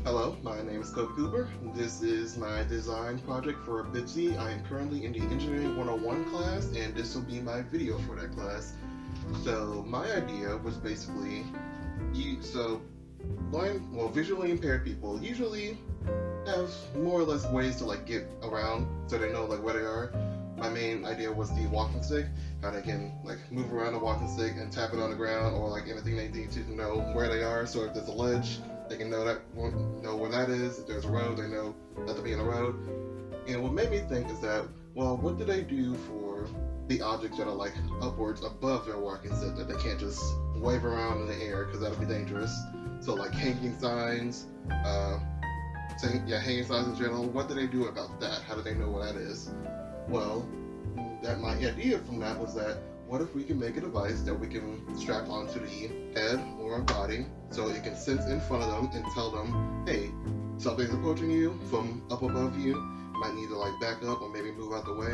Hello, my name is Kobe Cooper. This is my design project for BPCC. I am currently in the Engineering 101 class, and this will be my video for that class. So my idea was basically, visually impaired people usually have more or less ways to get around, so they know where they are. My main idea was the walking stick, how they can move around the walking stick and tap it on the ground, or anything they need to know where they are. So if there's a ledge, they can know where that is. If there's a road, they know that to be in a road. And what made me think is that, well, what do they do for the objects that are upwards above their walking stick that they can't just wave around in the air because that'll be dangerous? So hanging signs, hanging signs in general. What do they do about that? How do they know what that is? Well, my idea from that was that what if we can make a device that we can strap onto the head or body so it can sense in front of them and tell them, hey, something's approaching you from up above you. You might need to back up or maybe move out the way.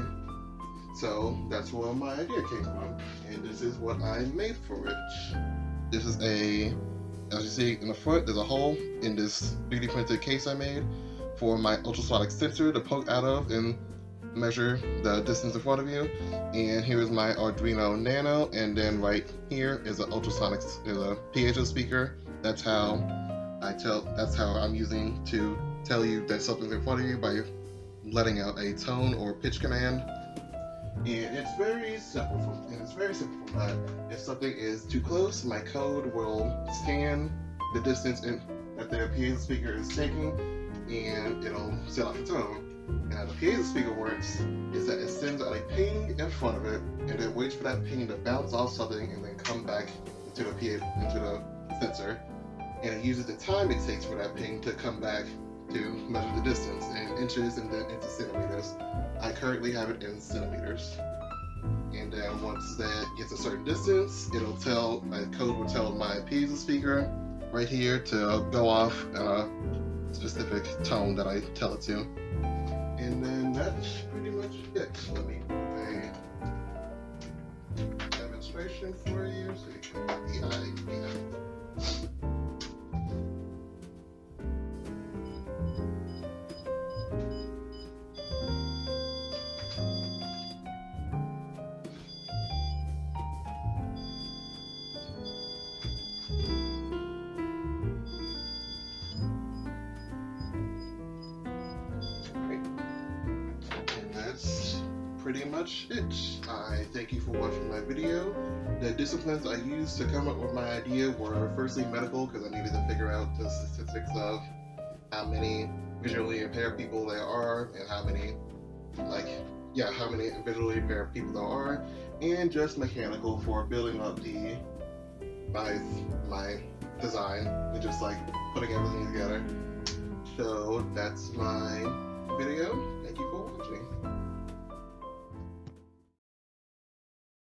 So that's where my idea came from, and this is what I made for it. This is as you see in the front, there's a hole in this 3D printed case I made for my ultrasonic sensor to poke out of and measure the distance in front of you. And here is my Arduino Nano, and then right here is an ultrasonic, is a piezo speaker. That's how I'm using to tell you that something's in front of you by letting out a tone or pitch command. And it's very simple from that. If something is too close, my code will scan the distance that the piezo speaker is taking, and it'll set off a tone. And how the piezo speaker works is that it sends out a ping in front of it, and then waits for that ping to bounce off something and then come back into the sensor. And it uses the time it takes for that ping to come back to measure the distance in inches and then into centimeters. I currently have it in centimeters. And then once that gets a certain distance, my code will tell my piezo speaker right here to go off a specific tone that I tell it to. And then that's pretty much it. Let me do a demonstration for you so you can get the idea. Pretty much it. I thank you for watching my video. The disciplines I used to come up with my idea were firstly medical, because I needed to figure out the statistics of how many visually impaired people there are and how many visually impaired people there are, and just mechanical for building up my design and just putting everything together. So that's my video. Thank you for watching.